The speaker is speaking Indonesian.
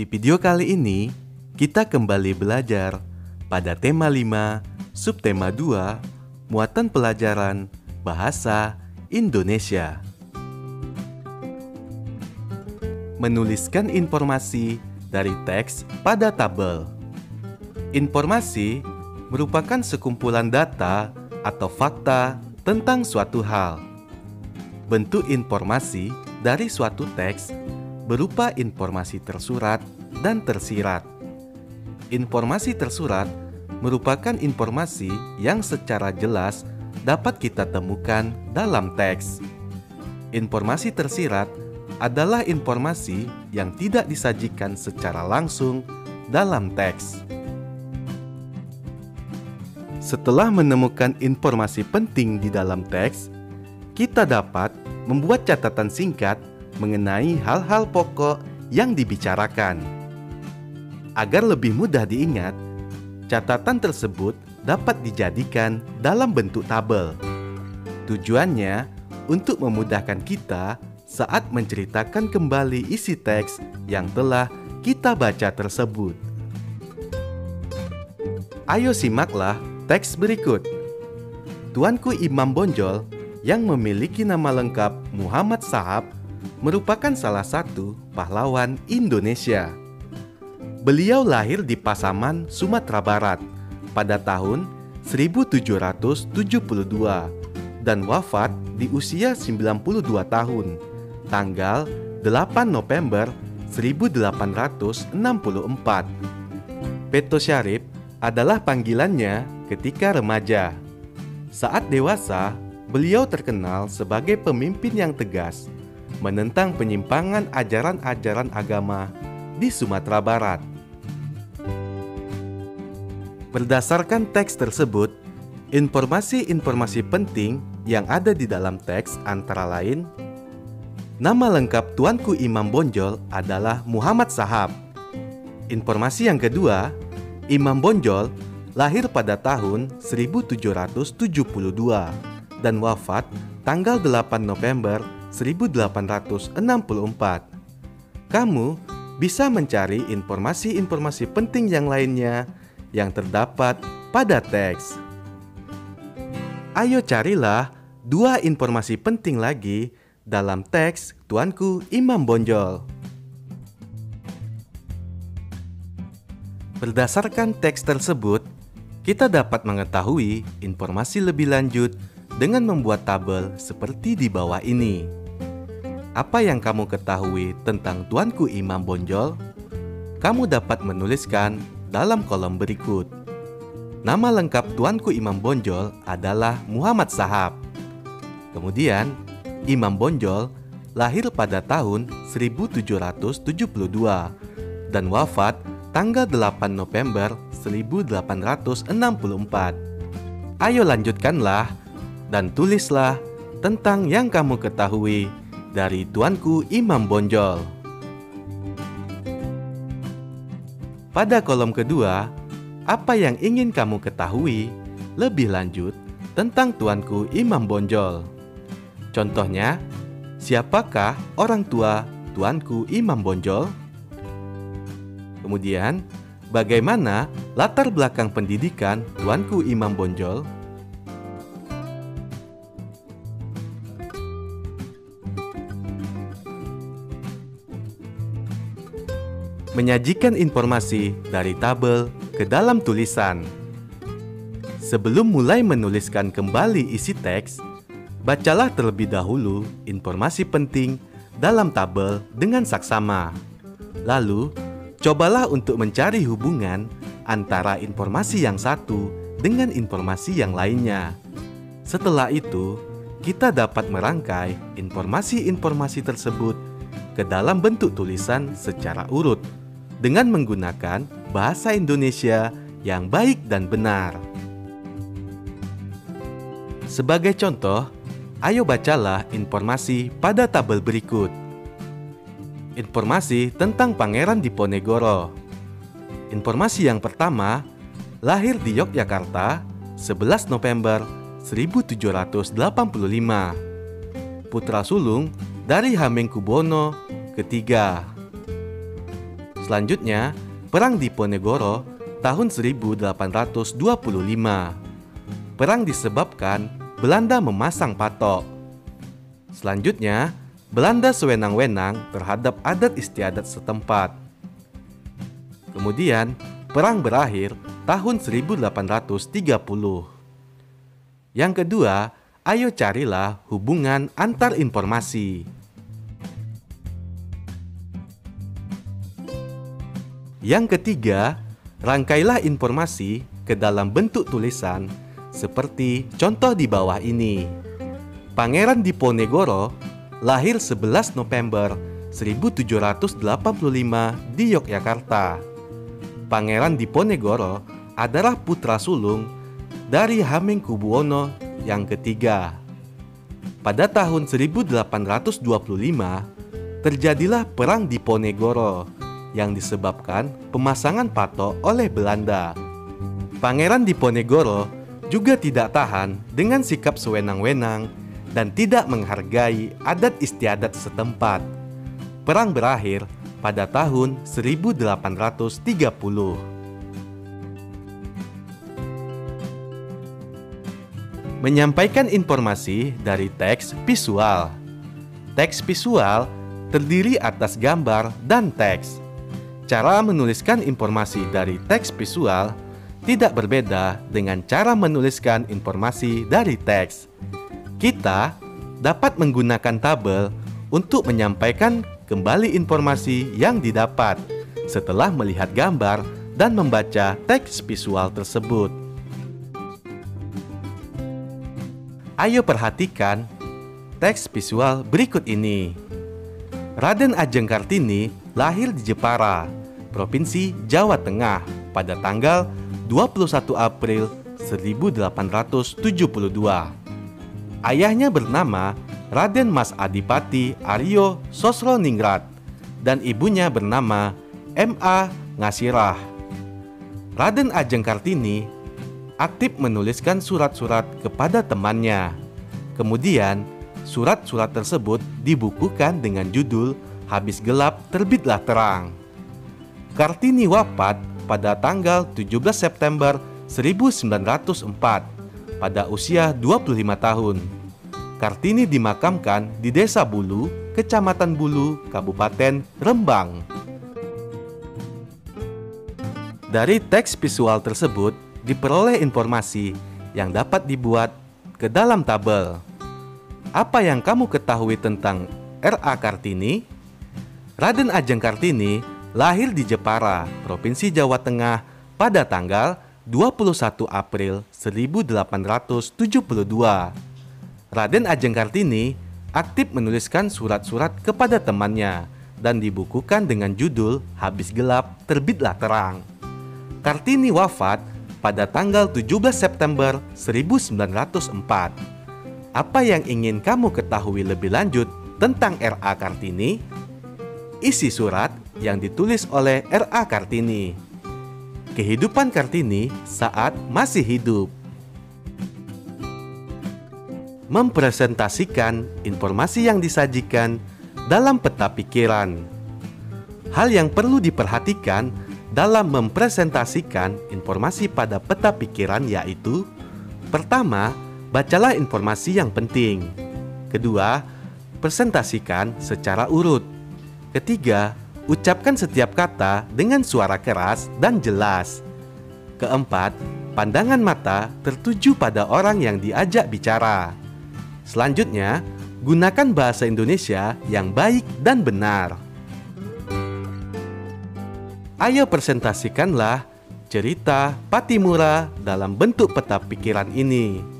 Di video kali ini, kita kembali belajar pada tema 5, subtema 2, muatan pelajaran Bahasa Indonesia. Menuliskan informasi dari teks pada tabel. Informasi merupakan sekumpulan data atau fakta tentang suatu hal. Bentuk informasi dari suatu teks berupa informasi tersurat dan tersirat. Informasi tersurat merupakan informasi yang secara jelas dapat kita temukan dalam teks. Informasi tersirat adalah informasi yang tidak disajikan secara langsung dalam teks. Setelah menemukan informasi penting di dalam teks, kita dapat membuat catatan singkat mengenai hal-hal pokok yang dibicarakan. Agar lebih mudah diingat, catatan tersebut dapat dijadikan dalam bentuk tabel. Tujuannya untuk memudahkan kita saat menceritakan kembali isi teks yang telah kita baca tersebut. Ayo simaklah teks berikut. Tuanku Imam Bonjol yang memiliki nama lengkap Muhammad Shahab merupakan salah satu pahlawan Indonesia. Beliau lahir di Pasaman, Sumatera Barat pada tahun 1772 dan wafat di usia 92 tahun, tanggal 8 November 1864. Peto Syarif adalah panggilannya ketika remaja. Saat dewasa, beliau terkenal sebagai pemimpin yang tegas menentang penyimpangan ajaran-ajaran agama di Sumatera Barat. Berdasarkan teks tersebut, informasi-informasi penting yang ada di dalam teks antara lain, nama lengkap Tuanku Imam Bonjol adalah Muhammad Shahab. Informasi yang kedua, Imam Bonjol lahir pada tahun 1772 dan wafat tanggal 8 November 1864. Kamu bisa mencari informasi-informasi penting yang lainnya yang terdapat pada teks. Ayo carilah dua informasi penting lagi dalam teks Tuanku Imam Bonjol. Berdasarkan teks tersebut, kita dapat mengetahui informasi lebih lanjut dengan membuat tabel seperti di bawah ini. Apa yang kamu ketahui tentang Tuanku Imam Bonjol? Kamu dapat menuliskan dalam kolom berikut. Nama lengkap Tuanku Imam Bonjol adalah Muhammad Shahab. Kemudian, Imam Bonjol lahir pada tahun 1772 dan wafat tanggal 8 November 1864. Ayo lanjutkanlah dan tulislah tentang yang kamu ketahui dari Tuanku Imam Bonjol. Pada kolom kedua, apa yang ingin kamu ketahui lebih lanjut tentang Tuanku Imam Bonjol? Contohnya, siapakah orang tua Tuanku Imam Bonjol? Kemudian, bagaimana latar belakang pendidikan Tuanku Imam Bonjol? Menyajikan informasi dari tabel ke dalam tulisan. Sebelum mulai menuliskan kembali isi teks, bacalah terlebih dahulu informasi penting dalam tabel dengan saksama. Lalu, cobalah untuk mencari hubungan antara informasi yang satu dengan informasi yang lainnya. Setelah itu, kita dapat merangkai informasi-informasi tersebut ke dalam bentuk tulisan secara urut dengan menggunakan bahasa Indonesia yang baik dan benar. Sebagai contoh, ayo bacalah informasi pada tabel berikut. Informasi tentang Pangeran Diponegoro. Informasi yang pertama, lahir di Yogyakarta 11 November 1785. Putra sulung dari Hamengkubuwono III. Selanjutnya, Perang Diponegoro tahun 1825. Perang disebabkan Belanda memasang patok. Selanjutnya, Belanda sewenang-wenang terhadap adat istiadat setempat. Kemudian, perang berakhir tahun 1830. Yang kedua, ayo carilah hubungan antar informasi. Yang ketiga, rangkailah informasi ke dalam bentuk tulisan seperti contoh di bawah ini. Pangeran Diponegoro lahir 11 November 1785 di Yogyakarta. Pangeran Diponegoro adalah putra sulung dari Hamengkubuwono yang ketiga. Pada tahun 1825, terjadilah Perang Diponegoro yang disebabkan pemasangan patok oleh Belanda. Pangeran Diponegoro juga tidak tahan dengan sikap sewenang-wenang dan tidak menghargai adat istiadat setempat. Perang berakhir pada tahun 1830. Menyampaikan informasi dari teks visual. Teks visual terdiri atas gambar dan teks. Cara menuliskan informasi dari teks visual tidak berbeda dengan cara menuliskan informasi dari teks. Kita dapat menggunakan tabel untuk menyampaikan kembali informasi yang didapat setelah melihat gambar dan membaca teks visual tersebut. Ayo perhatikan teks visual berikut ini. Raden Ajeng Kartini lahir di Jepara, Provinsi Jawa Tengah pada tanggal 21 April 1872. Ayahnya bernama Raden Mas Adipati Aryo Sosroningrat dan ibunya bernama M.A. Ngasirah. Raden Ajeng Kartini aktif menuliskan surat-surat kepada temannya. Kemudian, surat-surat tersebut dibukukan dengan judul Habis Gelap Terbitlah Terang. Kartini wafat pada tanggal 17 September 1904 pada usia 25 tahun. Kartini dimakamkan di Desa Bulu, Kecamatan Bulu, Kabupaten Rembang. Dari teks visual tersebut diperoleh informasi yang dapat dibuat ke dalam tabel. Apa yang kamu ketahui tentang R.A. Kartini? Raden Ajeng Kartini lahir di Jepara, Provinsi Jawa Tengah pada tanggal 21 April 1872. Raden Ajeng Kartini aktif menuliskan surat-surat kepada temannya dan dibukukan dengan judul Habis Gelap Terbitlah Terang. Kartini wafat pada tanggal 17 September 1904. Apa yang ingin kamu ketahui lebih lanjut tentang R.A. Kartini? Isi surat yang ditulis oleh R.A. Kartini. Kehidupan Kartini saat masih hidup. Mempresentasikan informasi yang disajikan dalam peta pikiran. Hal yang perlu diperhatikan dalam mempresentasikan informasi pada peta pikiran yaitu: pertama, bacalah informasi yang penting. Kedua, presentasikan secara urut. Ketiga, ucapkan setiap kata dengan suara keras dan jelas. Keempat, pandangan mata tertuju pada orang yang diajak bicara. Selanjutnya, gunakan bahasa Indonesia yang baik dan benar. Ayo presentasikanlah cerita Patimura dalam bentuk peta pikiran ini.